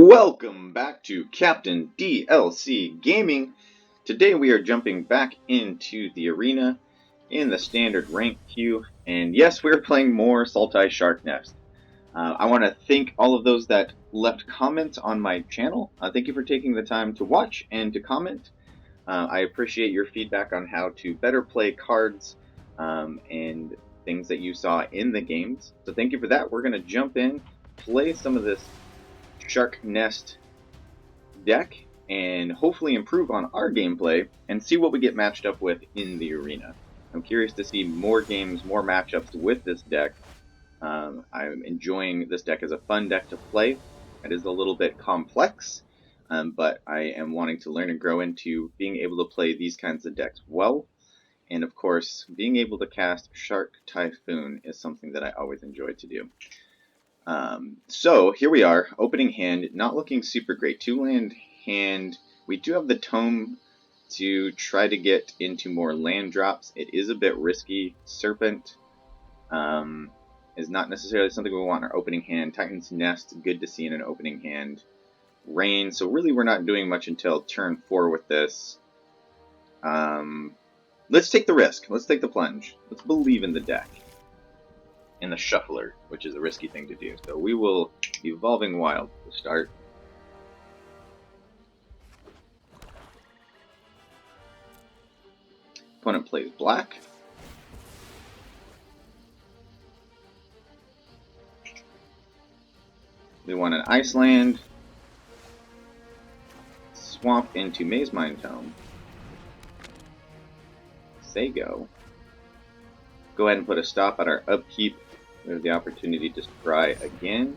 Welcome back to Captain DLC Gaming. Today we are jumping back into the arena in the standard rank queue, and yes, we're playing more Saltai Shark Nest. I want to thank all of those that left comments on my channel. Thank you for taking the time to watch and to comment. I appreciate your feedback on how to better play cards and things that you saw in the games. So thank you for that. We're going to jump in, play some of this Shark Nest deck, and hopefully improve on our gameplay and see what we get matched up with in the arena. I'm curious to see more games, more matchups with this deck. I'm enjoying this deck as a fun deck to play. It is a little bit complex, but I am wanting to learn and grow into being able to play these kinds of decks well. And of course, being able to cast Shark Typhoon is something that I always enjoy to do. So here we are, opening hand, not looking super great. 2-land hand. We do have the tome to try to get into more land drops. It is a bit risky. Serpent is not necessarily something we want in our opening hand. Titan's Nest, good to see in an opening hand. Rain, so really we're not doing much until turn 4 with this. Let's take the risk. Let's take the plunge. Let's believe in the deck. In the shuffler, which is a risky thing to do. So we will Evolving Wild to start. Opponent plays black. We want an Iceland. Swamp into Maze Mine Tome. Say go. Go ahead and put a stop at our upkeep. We have the opportunity to scry again.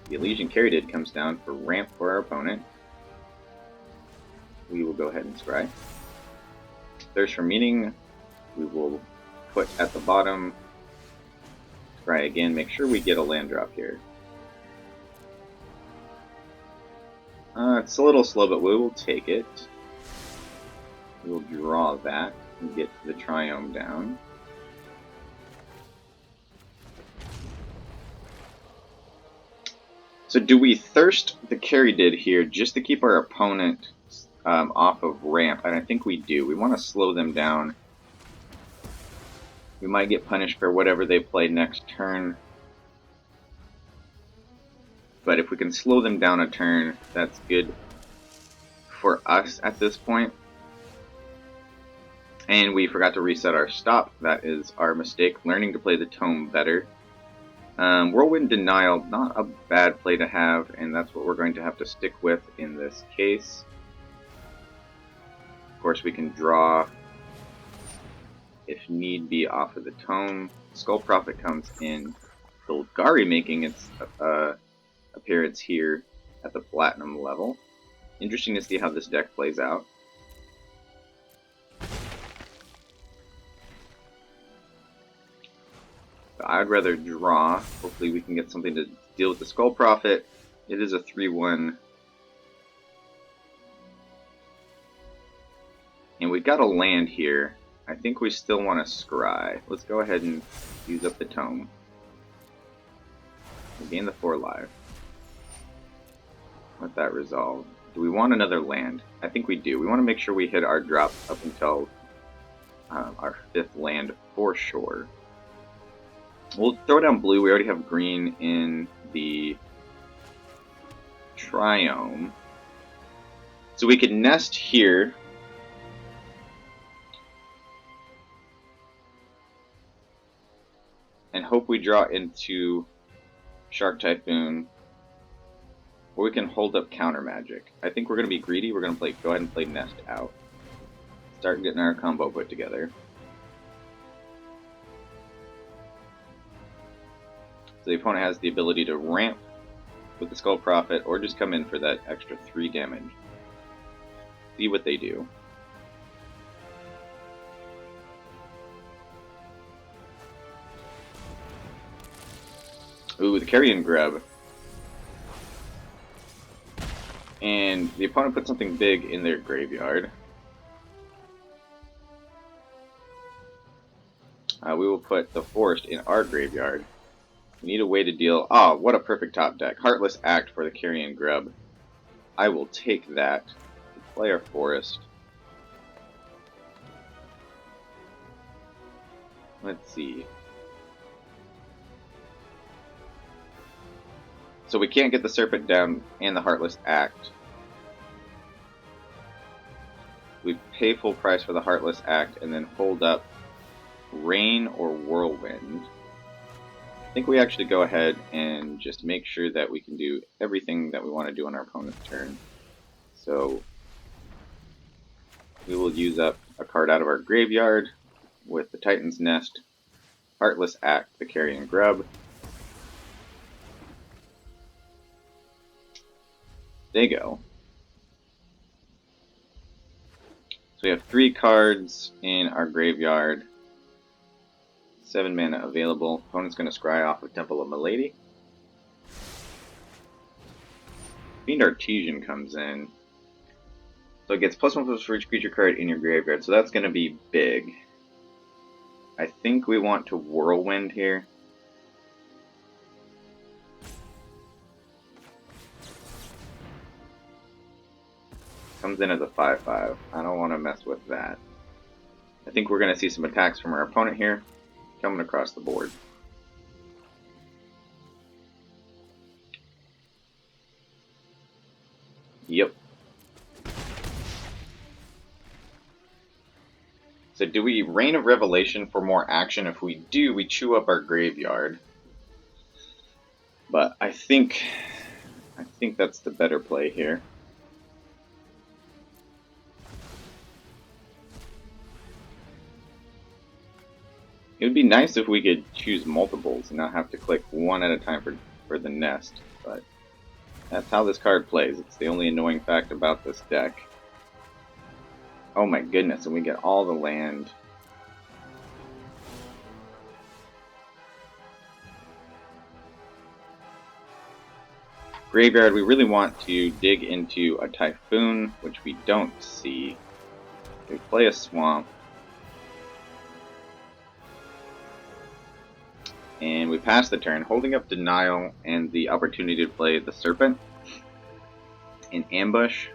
The Elysian Caryatid comes down for ramp for our opponent. We will go ahead and scry. Thirst for Meaning, we will put at the bottom. Scry again, make sure we get a land drop here. It's a little slow, but we will take it. We will draw that and get the Triome down. So do we thirst the Caryatid here just to keep our opponent off of ramp? And I think we do. We want to slow them down. We might get punished for whatever they play next turn. But if we can slow them down a turn, that's good for us at this point. And we forgot to reset our stop. That is our mistake. Learning to play the tome better. Whirlwind Denial, not a bad play to have, and that's what we're going to have to stick with in this case. Of course, we can draw, if need be, off of the tome. Skull Prophet comes in. Golgari making its appearance here at the Platinum level. Interesting to see how this deck plays out. I'd rather draw. Hopefully we can get something to deal with the Skull Prophet. It is a 3-1. And we've got a land here. I think we still want to scry. Let's go ahead and use up the tome. We'll gain the 4 life. Let that resolve. Do we want another land? I think we do. We want to make sure we hit our drop up until our 5th land for sure. We'll throw down blue. We already have green in the Triome. So we could nest here. And hope we draw into Shark Typhoon. Or we can hold up Counter Magic. I think we're going to be greedy. We're going to go ahead and play Nest out. Start getting our combo put together. So the opponent has the ability to ramp with the Skull Prophet or just come in for that extra 3 damage. See what they do. Ooh, the Carrion Grub. And the opponent put something big in their graveyard. We will put the Forest in our graveyard. We need a way to deal... Oh, what a perfect top deck. Heartless Act for the Carrion Grub. I will take that. Play our Forest. Let's see. So we can't get the Serpent down and the Heartless Act. We pay full price for the Heartless Act and then hold up Rain or Whirlwind. I think we actually go ahead and just make sure that we can do everything that we want to do on our opponent's turn. So we will use up a card out of our graveyard with the Titan's Nest, Heartless Act, the Carrion Grub. They go. So we have 3 cards in our graveyard. 7 mana available. Opponent's going to scry off of Temple of Milady. Fiend Artesian comes in. So it gets +1/+1 for each creature card in your graveyard. So that's going to be big. I think we want to Whirlwind here. Comes in as a 5/5. I don't want to mess with that. I think we're going to see some attacks from our opponent here, coming across the board. Yep. So do we Reign of Revelation for more action? If we do, we chew up our graveyard. But I think that's the better play here. It would be nice if we could choose multiples and not have to click one at a time for the nest, but that's how this card plays. It's the only annoying fact about this deck. Oh my goodness, and we get all the land. Graveyard, we really want to dig into a Typhoon, which we don't see. We play a Swamp. And we pass the turn, holding up Denial and the opportunity to play the Serpent in ambush.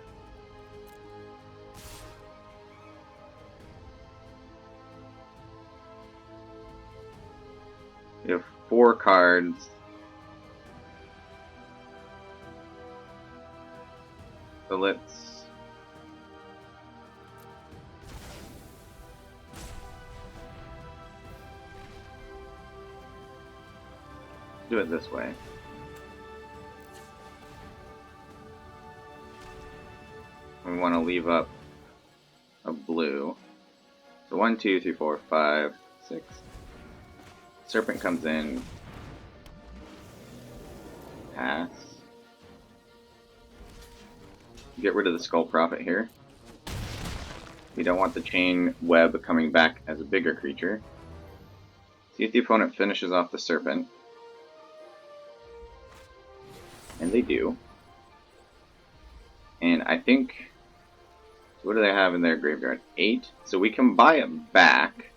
We have 4 cards. So let's do it this way. We want to leave up a blue. So 1, 2, 3, 4, 5, 6. Serpent comes in. Pass. Get rid of the Skull Prophet here. We don't want the Chain Web coming back as a bigger creature. See if the opponent finishes off the Serpent. And they do. And I think, what do they have in their graveyard? 8. So we can buy it back.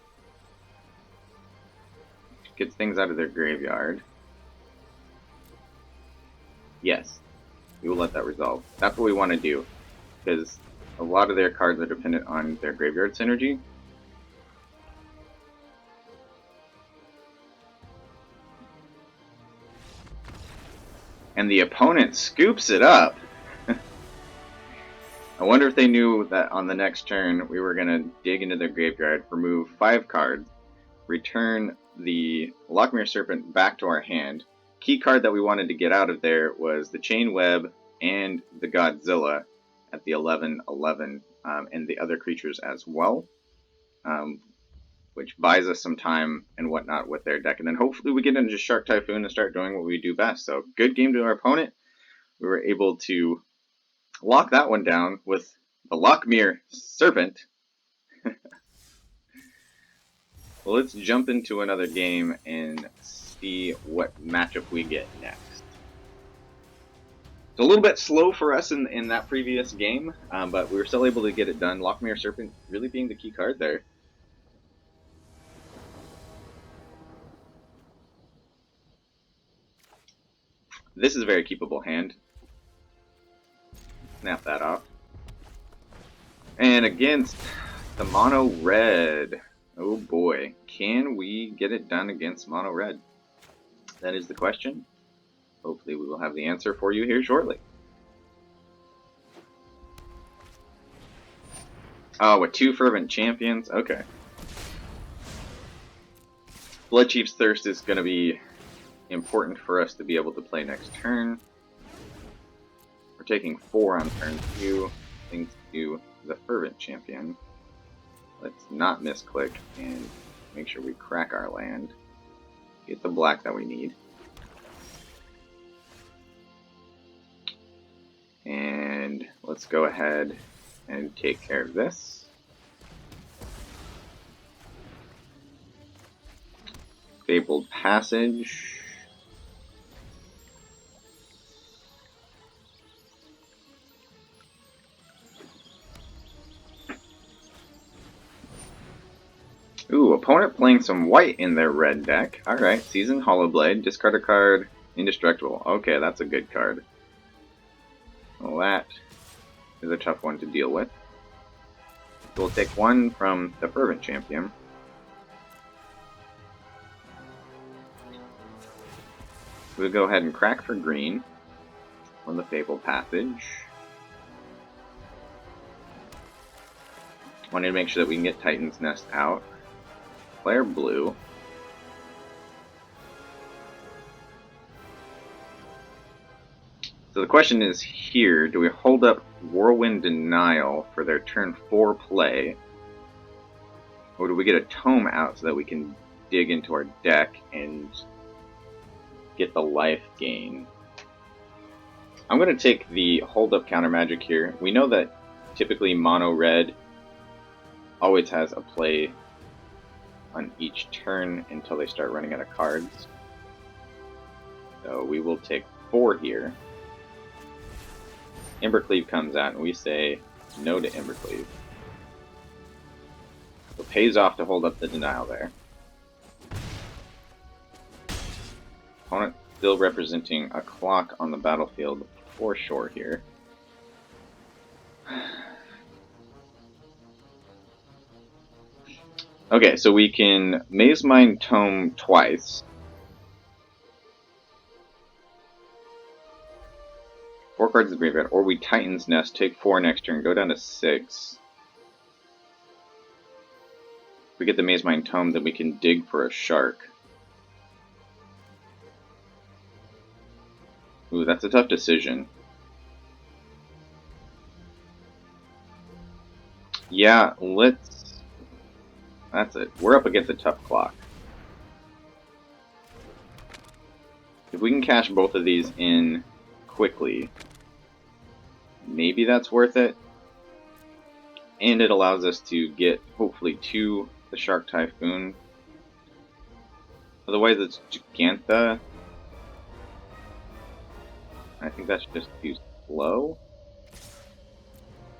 Which gets things out of their graveyard. Yes. We will let that resolve. That's what we want to do. Because a lot of their cards are dependent on their graveyard synergy. And the opponent scoops it up. I wonder if they knew that on the next turn we were going to dig into their graveyard, remove 5 cards, return the Lochmere Serpent back to our hand. Key card that we wanted to get out of there was the Chain Web and the Godzilla at the 11/11, and the other creatures as well, which buys us some time and whatnot with their deck. And then hopefully we get into Shark Typhoon and start doing what we do best. So good game to our opponent. We were able to lock that one down with the Lochmere Serpent. Well, let's jump into another game and see what matchup we get next. It's a little bit slow for us in that previous game, but we were still able to get it done. Lochmere Serpent really being the key card there. This is a very keepable hand. Snap that off. And against the mono red. Oh boy, can we get it done against mono red? That is the question. Hopefully we will have the answer for you here shortly. Oh, with 2 Fervent Champions? Okay. Bloodchief's Thirst is going to be important for us to be able to play next turn. We're taking 4 on turn 2, thanks to the Fervent Champion. Let's not misclick and make sure we crack our land. Get the black that we need. And let's go ahead and take care of this. Fabled Passage. Ooh, opponent playing some white in their red deck. Alright, Seasoned Hollowblade, discard a card, Indestructible. Okay, that's a good card. Well, that is a tough one to deal with. So we'll take 1 from the Fervent Champion. We'll go ahead and crack for green on the Fabled Passage. Wanted to make sure that we can get Titan's Nest out. Player blue. So the question is here, do we hold up Whirlwind Denial for their turn 4 play? Or do we get a Tome out so that we can dig into our deck and get the life gain? I'm going to take the hold up counter magic here. We know that typically mono red always has a play on each turn until they start running out of cards. So we will take 4 here. Embercleave comes out and we say no to Embercleave. So it pays off to hold up the denial there. Opponent still representing a clock on the battlefield for sure here. Okay, so we can Maze Mind Tome twice. 4 cards in the graveyard, or we Titan's Nest, take 4 next turn, go down to 6. If we get the Maze Mind Tome, then we can dig for a shark. Ooh, that's a tough decision. Yeah, let's... That's it. We're up against a tough clock. If we can cash both of these in quickly, maybe that's worth it. And it allows us to get, hopefully, to the Shark Typhoon. Otherwise, it's Gigantha. I think that's just too slow.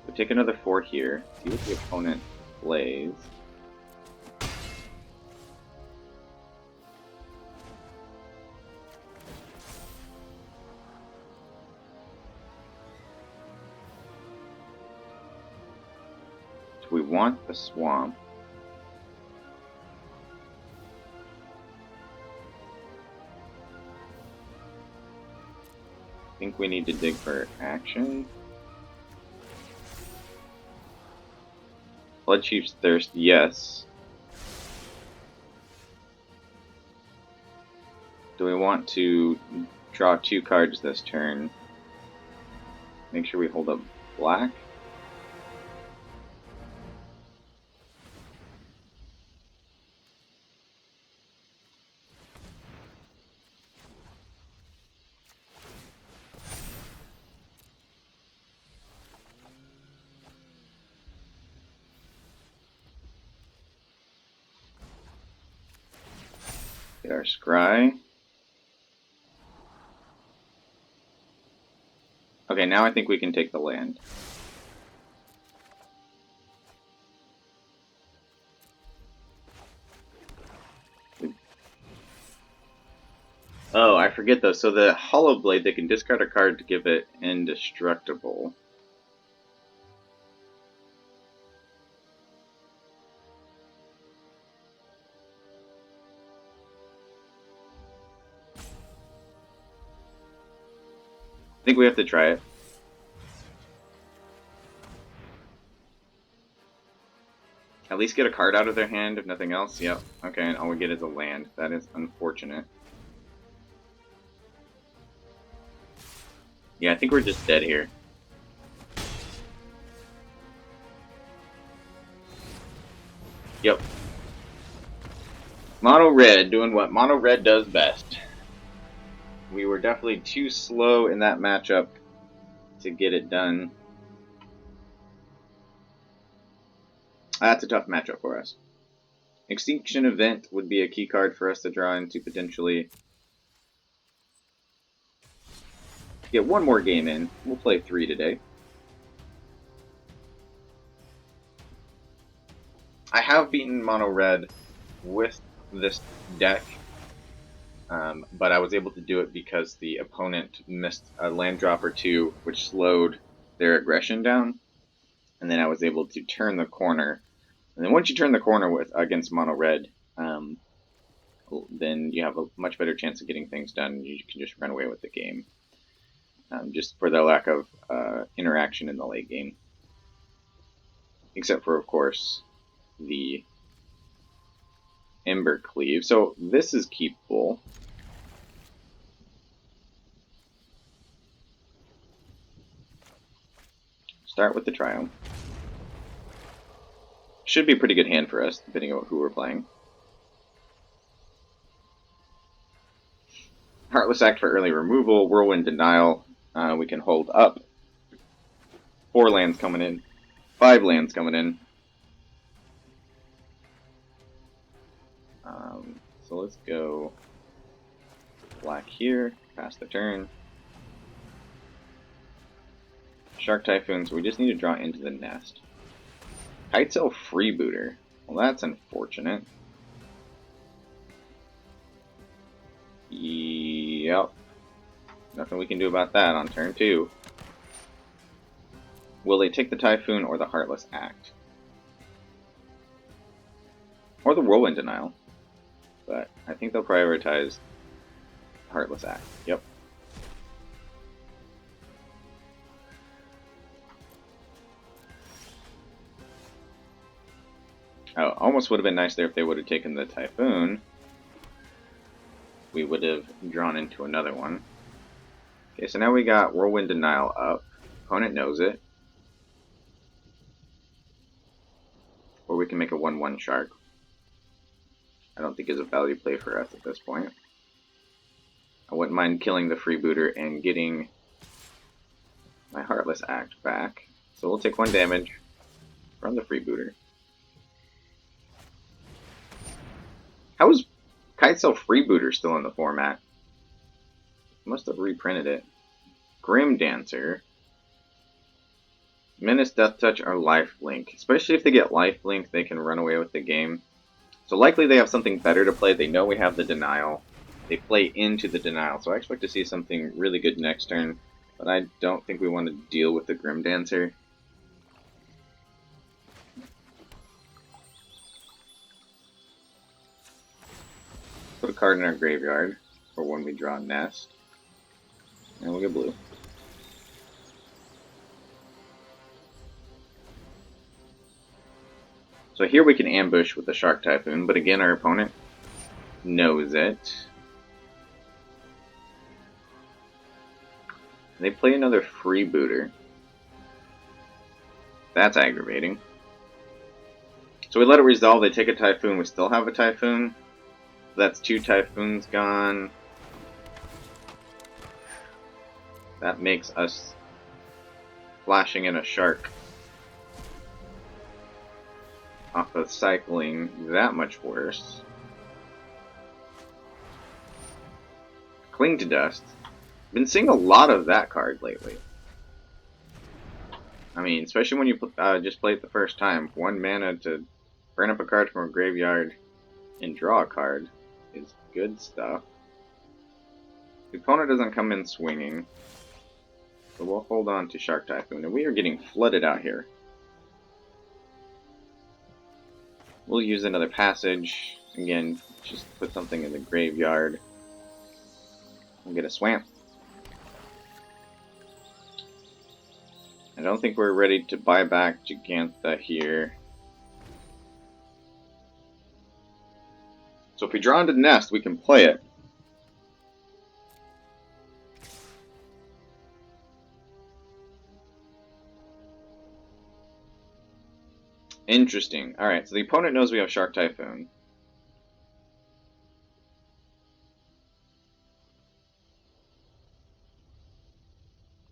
We'll take another 4 here, see what the opponent plays. We want the swamp. I think we need to dig for action. Bloodchief's Thirst, yes. Do we want to draw 2 cards this turn? Make sure we hold up black. Get our scry. Okay, now I think we can take the land. Oh, I forget though, so the Hollow Blade, they can discard a card to give it indestructible. I think we have to try it. At least get a card out of their hand, if nothing else. Yep. Okay, and all we get is a land. That is unfortunate. Yeah, I think we're just dead here. Yep. Mono Red doing what Mono Red does best. We were definitely too slow in that matchup to get it done. That's a tough matchup for us. Extinction Event would be a key card for us to draw into potentially. Get one more game in. We'll play 3 today. I have beaten Mono Red with this deck, but I was able to do it because the opponent missed a land drop or 2, which slowed their aggression down, and then I was able to turn the corner. And then once you turn the corner against Mono Red, then you have a much better chance of getting things done. You can just run away with the game, just for the lack of interaction in the late game. Except for, of course, the Ember Cleave. So this is keepable. Start with the Triumph. Should be a pretty good hand for us, depending on who we're playing. Heartless Act for early removal, Whirlwind Denial. We can hold up. 4 lands coming in. 5 lands coming in. So let's go black here, pass the turn. Shark Typhoon, so we just need to draw into the nest. Kitesail Freebooter. Well, that's unfortunate. Yep. Nothing we can do about that on turn 2. Will they take the Typhoon or the Heartless Act? Or the Whirlwind Denial. But I think they'll prioritize Heartless Act. Yep. Oh, almost would have been nice there if they would have taken the Typhoon. We would have drawn into another one. Okay, so now we got Whirlwind Denial up. Opponent knows it. Or we can make a 1/1 Shark. I don't think is a value play for us at this point. I wouldn't mind killing the Freebooter and getting my Heartless Act back. So we'll take 1 damage from the Freebooter. How is Kitesail Freebooter still in the format? Must have reprinted it. Grim Dancer. Menace, Death Touch, or Lifelink. Especially if they get Lifelink, they can run away with the game. So likely they have something better to play. They know we have the Denial. They play into the Denial. So I expect to see something really good next turn. But I don't think we want to deal with the Grim Dancer. Put a card in our graveyard for when we draw Nest. And we'll get blue. So here we can ambush with the Shark Typhoon, but again our opponent knows it. They play another Freebooter. That's aggravating. So we let it resolve, they take a Typhoon, we still have a Typhoon. That's 2 Typhoons gone. That makes us flashing in a Shark off of cycling that much worse. Cling to Dust. Been seeing a lot of that card lately. I mean, especially when you just play it the first time. 1 mana to burn up a card from a graveyard and draw a card is good stuff. The opponent doesn't come in swinging, so we'll hold on to Shark Typhoon. And we are getting flooded out here. We'll use another passage. Again, just put something in the graveyard. We'll get a Swamp. I don't think we're ready to buy back Gigantha here. So if we draw into Nest, we can play it. Interesting. Alright, so the opponent knows we have Shark Typhoon.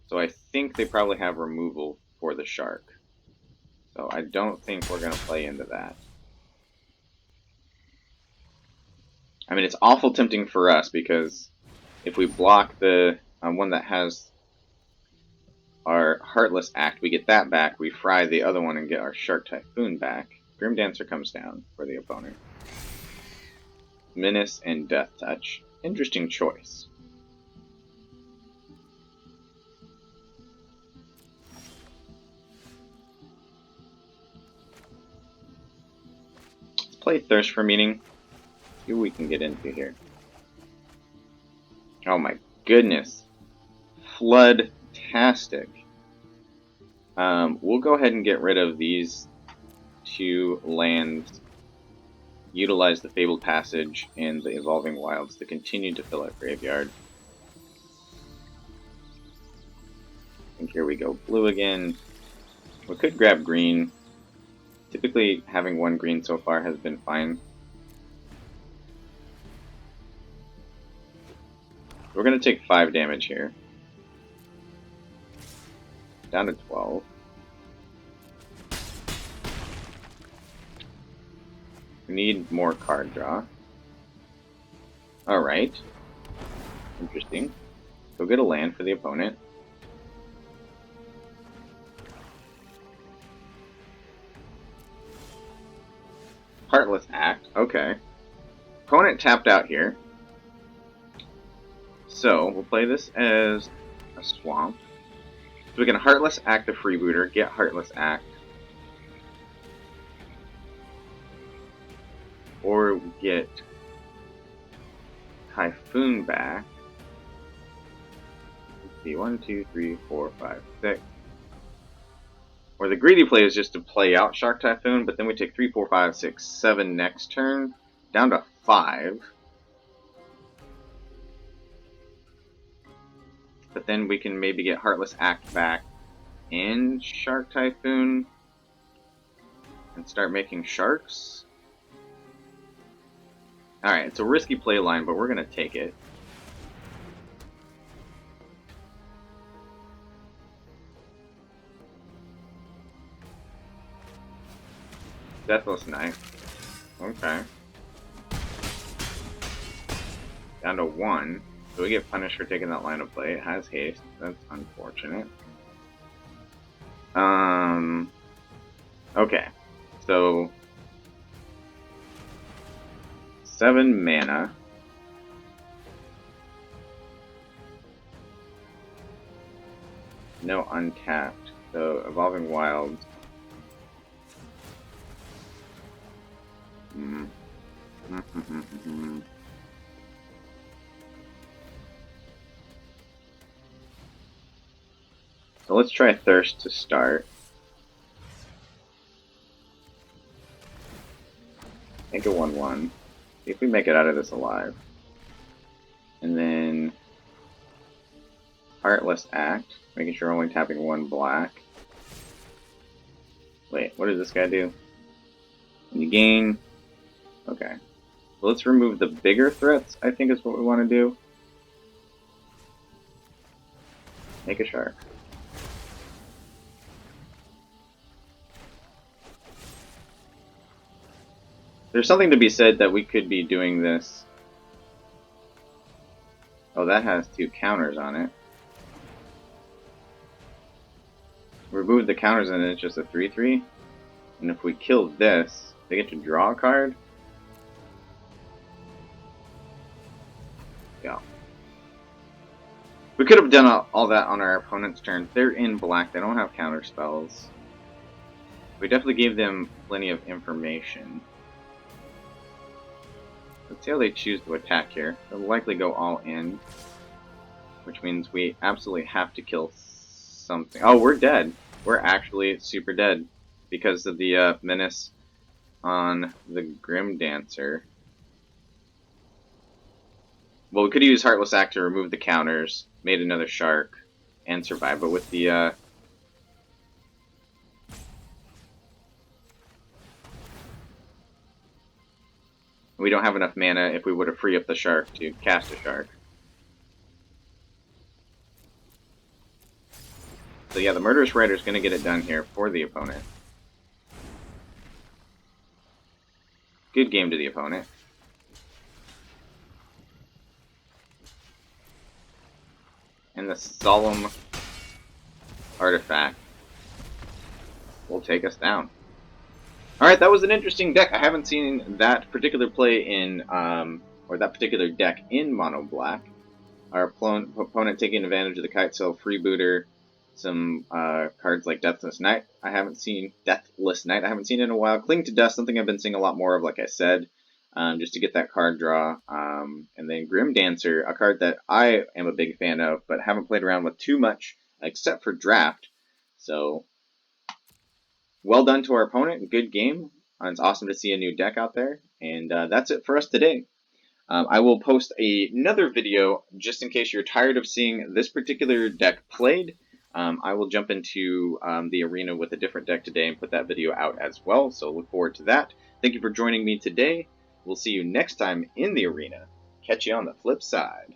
So I think they probably have removal for the Shark. So I don't think we're going to play into that. I mean, it's awful tempting for us because if we block the one that has our Heartless Act, we get that back, we fry the other one and get our Shark Typhoon back. Grim Dancer comes down for the opponent. Menace and Death Touch. Interesting choice. Let's play Thirst for Meaning. See what we can get into here. Oh my goodness. Flood-tastic. We'll go ahead and get rid of these two lands. Utilize the Fabled Passage and the Evolving Wilds to continue to fill our graveyard. And here we go, blue again. We could grab green. Typically, having one green so far has been fine. We're going to take 5 damage here. Down to 12. We need more card draw. Alright. Interesting. Go get a land for the opponent. Heartless Act. Okay. Opponent tapped out here. So, we'll play this as a swamp. So we can Heartless Act the freebooter, get Heartless Act. Or we get Typhoon back. Let's see, 1, 2, 3, 4, 5, 6. Or the greedy play is just to play out Shark Typhoon, but then we take 3, 4, 5, 6, 7 next turn, down to 5. But then we can maybe get Heartless Act back and Shark Typhoon and start making sharks. Alright, it's a risky play line, but we're going to take it. Deathless Knight. Okay. Down to 1. So we get punished for taking that line of play. It has haste. That's unfortunate. Okay. So 7 mana. No untapped. So Evolving Wilds. So let's try Thirst to start. Make a 1/1. See if we make it out of this alive. And then Heartless Act, making sure we're only tapping 1 black. Wait, what does this guy do? When you gain... Okay. So let's remove the bigger threats, I think is what we want to do. Make a shark. There's something to be said that we could be doing this. Oh, that has 2 counters on it. Remove the counters and then it's just a 3/3. And if we kill this, they get to draw a card. Yeah. We could have done all that on our opponent's turn. They're in black. They don't have counter spells. We definitely gave them plenty of information. Let's see how they choose to attack here. They'll likely go all in, which means we absolutely have to kill something. Oh, we're dead. We're actually super dead because of the menace on the Grim Dancer. Well, we could use Heartless Act to remove the counters, made another shark, and survive. But with the we don't have enough mana if we would have freed up the shark to cast a shark. So yeah, the Murderous Rider is going to get it done here for the opponent. Good game to the opponent. And the Solemn Artifact will take us down. Alright, that was an interesting deck. I haven't seen that particular play in, or that particular deck in Mono Black. Our opponent taking advantage of the Kite Sail Freebooter, some cards like Deathless Knight. I haven't seen in a while. Cling to Dust, something I've been seeing a lot more of, like I said, just to get that card draw. And then Grim Dancer, a card that I am a big fan of, but haven't played around with too much, except for Draft. So, well done to our opponent. Good game. It's awesome to see a new deck out there. And that's it for us today. I will post another video just in case you're tired of seeing this particular deck played. I will jump into the arena with a different deck today and put that video out as well, so look forward to that. Thank you for joining me today. We'll see you next time in the arena. Catch you on the flip side.